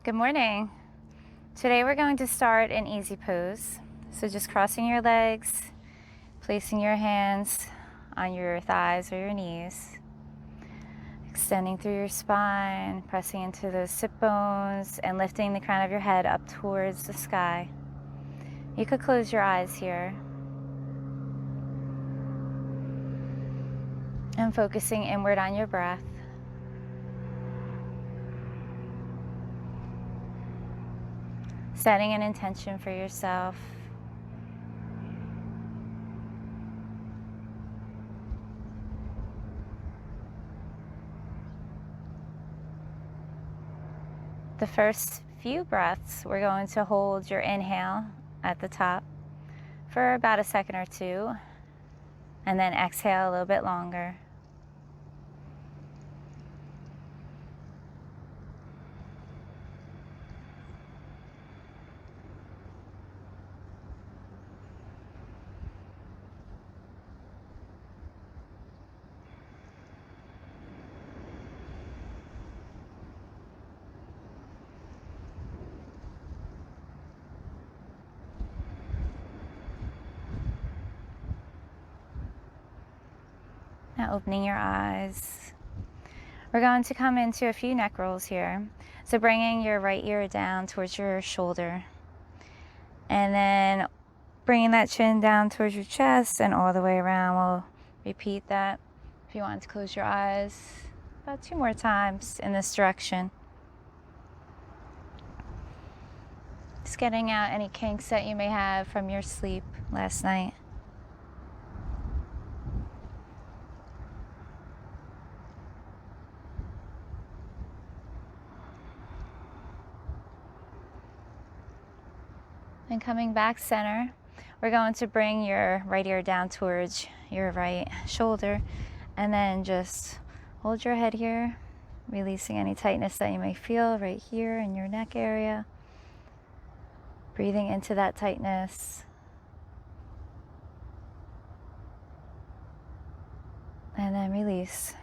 Good morning. Today we're going to start an easy pose. So just crossing your legs, placing your hands on your thighs or your knees, extending through your spine, pressing into those sit bones and lifting the crown of your head up towards the sky. You could close your eyes here. And focusing inward on your breath. Setting an intention for yourself. The first few breaths, we're going to hold your inhale at the top for about a second or two, and then exhale a little bit longer. Now opening your eyes. We're going to come into a few neck rolls here. So bringing your right ear down towards your shoulder. And then bringing that chin down towards your chest and all the way around. We'll repeat that. If you want to close your eyes about 2 more times in this direction. Just getting out any kinks that you may have from your sleep last night. And coming back center, we're going to bring your right ear down towards your right shoulder and then just hold your head here, releasing any tightness that you may feel right here in your neck area. Breathing into that tightness. And then release.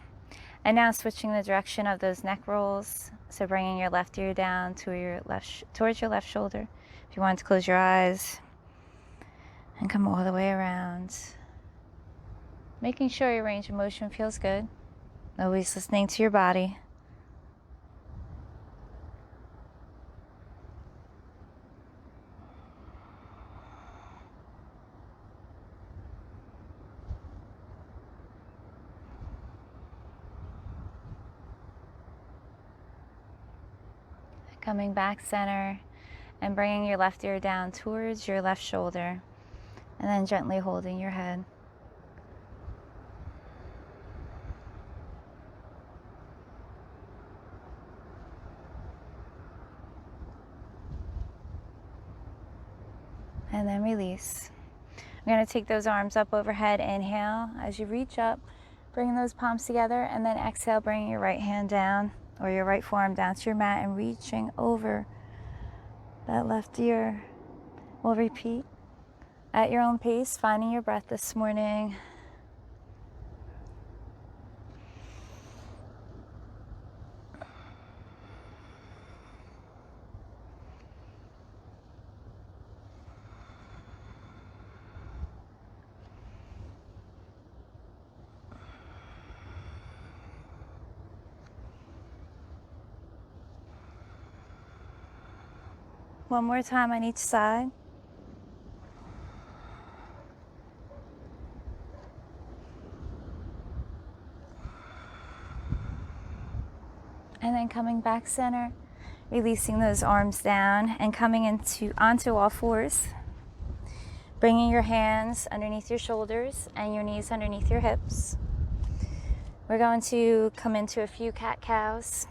And now switching the direction of those neck rolls. So bringing your left ear down to your towards your left shoulder. If you want to close your eyes and come all the way around. Making sure your range of motion feels good. Always listening to your body. Coming back center and bringing your left ear down towards your left shoulder and then gently holding your head. And then release. I'm going to take those arms up overhead. Inhale as you reach up, bring those palms together, and then exhale, bringing your right hand down or your right forearm down to your mat and reaching over that left ear. We'll repeat at your own pace, finding your breath this morning. One more time on each side. And then coming back center, releasing those arms down and coming onto all fours. Bringing your hands underneath your shoulders and your knees underneath your hips. We're going to come into a few cat-cows.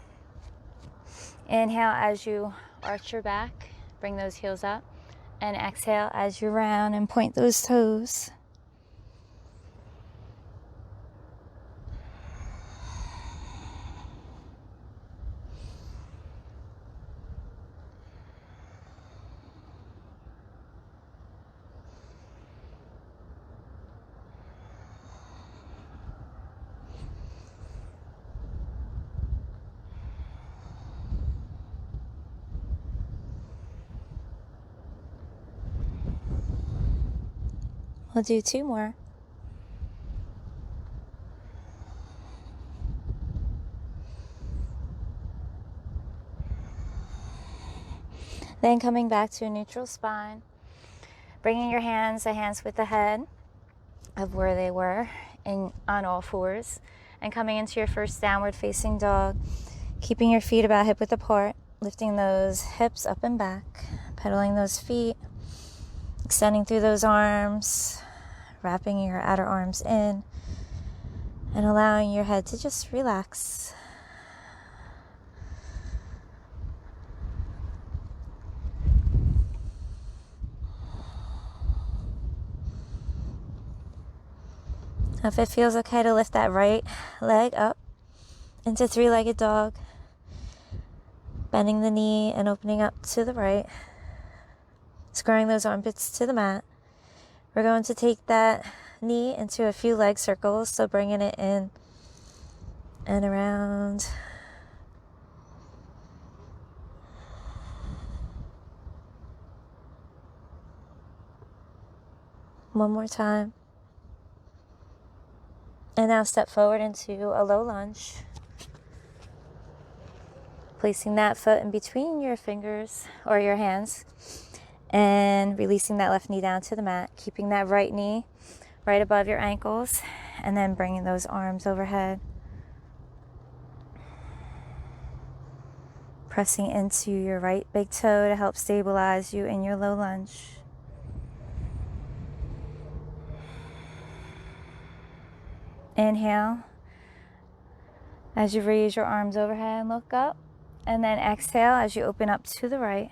Inhale as you arch your back, bring those heels up, and exhale as you round and point those toes. We'll do 2 more. Then coming back to a neutral spine, bringing your hands, the hands with the head of where they were on all fours, and coming into your first downward facing dog, keeping your feet about hip width apart, lifting those hips up and back, pedaling those feet, extending through those arms, wrapping your outer arms in, and allowing your head to just relax. If it feels okay to lift that right leg up into 3-legged dog, bending the knee and opening up to the right, squaring those armpits to the mat. We're going to take that knee into a few leg circles, so bringing it in and around. One more time. And now step forward into a low lunge. Placing that foot in between your fingers or your hands and releasing that left knee down to the mat, keeping that right knee right above your ankles, and then bringing those arms overhead. Pressing into your right big toe to help stabilize you in your low lunge. Inhale as you raise your arms overhead and look up, and then exhale as you open up to the right.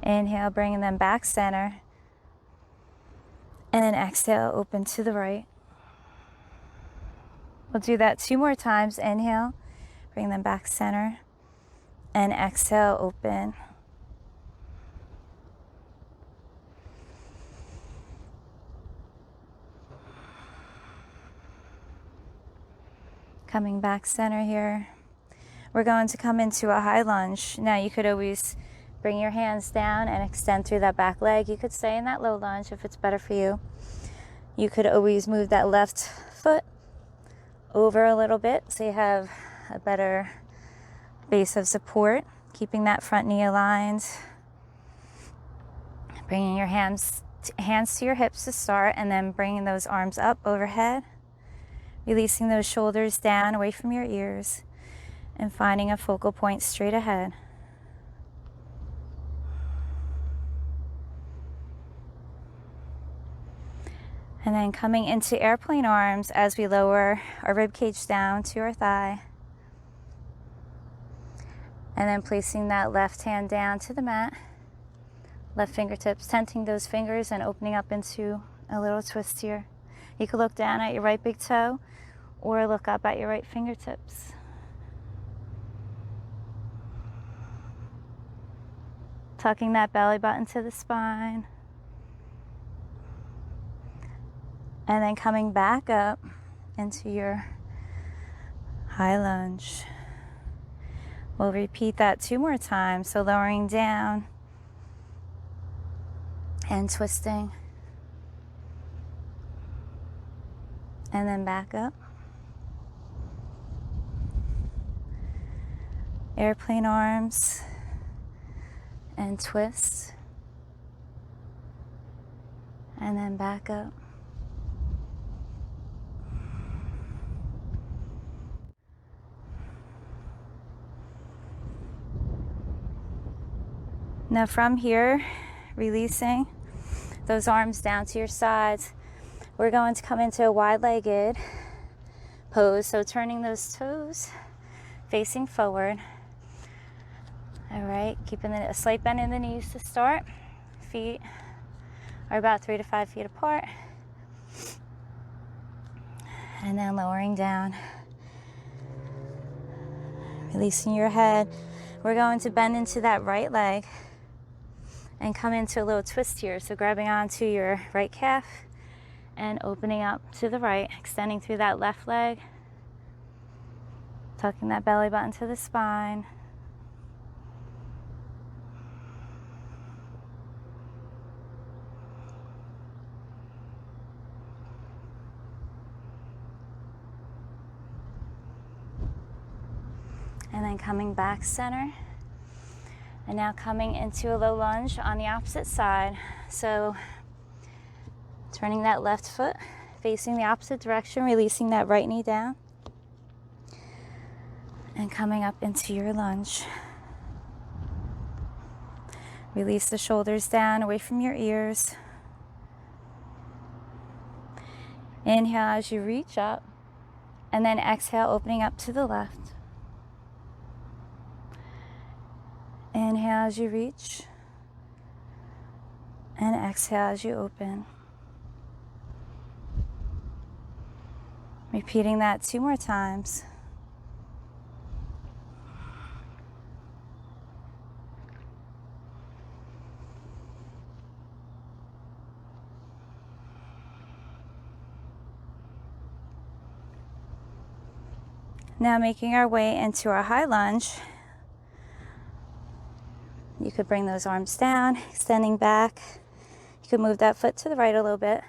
Inhale, bringing them back center, and then exhale, open to the right. We'll do that 2 more times. Inhale, bring them back center, and exhale, open. Coming back center here. We're going to come into a high lunge. Now you could always bring your hands down and extend through that back leg. You could stay in that low lunge if it's better for you. You could always move that left foot over a little bit so you have a better base of support, keeping that front knee aligned. Bringing your hands to your hips to start, and then bringing those arms up overhead. Releasing those shoulders down away from your ears and finding a focal point straight ahead. And then coming into airplane arms as we lower our rib cage down to our thigh. And then placing that left hand down to the mat. Left fingertips, tenting those fingers and opening up into a little twist here. You could look down at your right big toe or look up at your right fingertips. Tucking that belly button to the spine. And then coming back up into your high lunge. We'll repeat that 2 more times. So lowering down and twisting. And then back up. Airplane arms and twist. And then back up. Now from here, releasing those arms down to your sides, we're going to come into a wide-legged pose. So turning those toes facing forward. All right, keeping a slight bend in the knees to start. Feet are about 3 to 5 feet apart. And then lowering down. Releasing your head. We're going to bend into that right leg and come into a little twist here. So grabbing onto your right calf and opening up to the right, extending through that left leg, tucking that belly button to the spine. And then coming back center. And now coming into a low lunge on the opposite side. So turning that left foot, facing the opposite direction, releasing that right knee down. And coming up into your lunge. Release the shoulders down, away from your ears. Inhale as you reach up. And then exhale, opening up to the left. Inhale as you reach. And exhale as you open. Repeating that 2 more times. Now making our way into our high lunge. You could bring those arms down, extending back. You could move that foot to the right a little bit.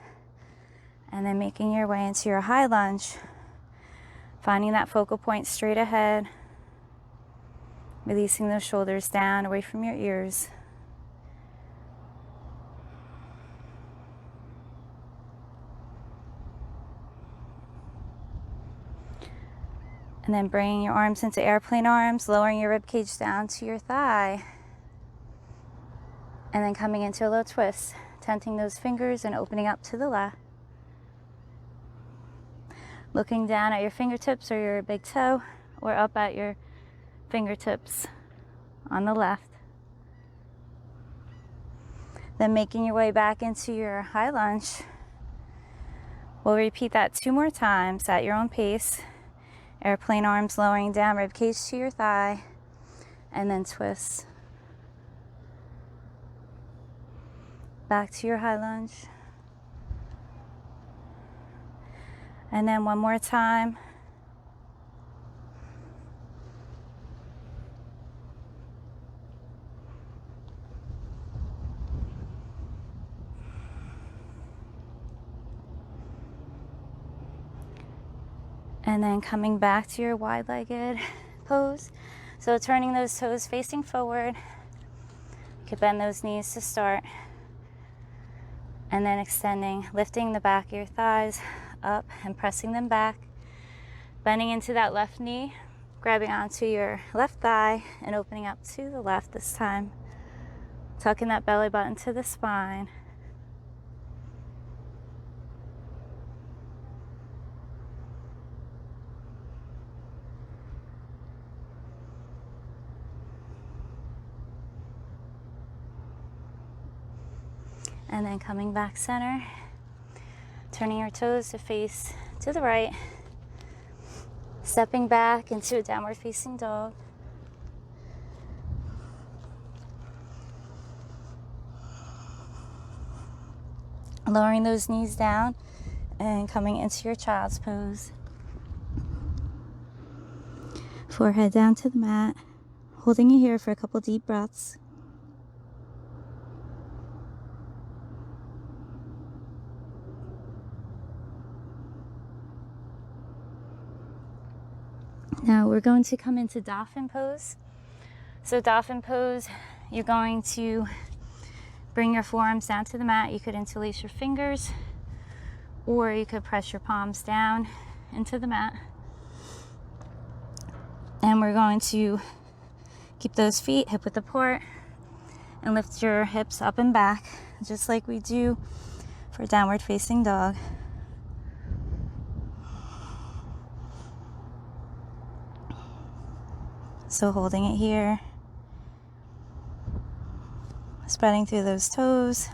And then making your way into your high lunge. Finding that focal point straight ahead. Releasing those shoulders down, away from your ears. And then bringing your arms into airplane arms, lowering your rib cage down to your thigh. And then coming into a low twist, tenting those fingers and opening up to the left. Looking down at your fingertips or your big toe, or up at your fingertips on the left. Then making your way back into your high lunge. We'll repeat that 2 more times at your own pace. Airplane arms lowering down, rib cage to your thigh, and then twist. Back to your high lunge. And then 1 more time. And then coming back to your wide-legged pose. So turning those toes facing forward. You could bend those knees to start. And then extending, lifting the back of your thighs up and pressing them back. Bending into that left knee, grabbing onto your left thigh and opening up to the left this time. Tucking that belly button to the spine. And then coming back center, turning your toes to face to the right, stepping back into a downward facing dog. Lowering those knees down and coming into your child's pose. Forehead down to the mat, holding it here for a couple deep breaths. Now we're going to come into dolphin pose. So dolphin pose, you're going to bring your forearms down to the mat. You could interlace your fingers, or you could press your palms down into the mat. And we're going to keep those feet hip width apart and lift your hips up and back, just like we do for downward facing dog. So holding it here, spreading through those toes.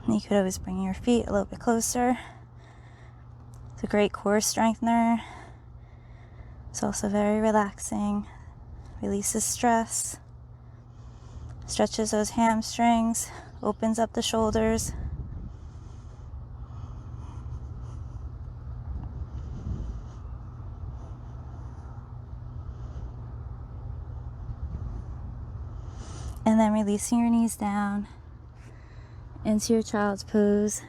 And you could always bring your feet a little bit closer. It's a great core strengthener. It's also very relaxing. Releases stress. Stretches those hamstrings. Opens up the shoulders. And then releasing your knees down into your child's pose.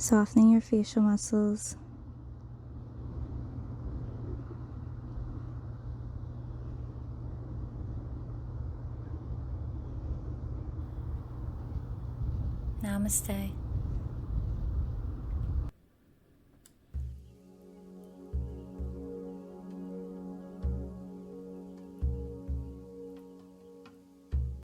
Softening your facial muscles. Namaste.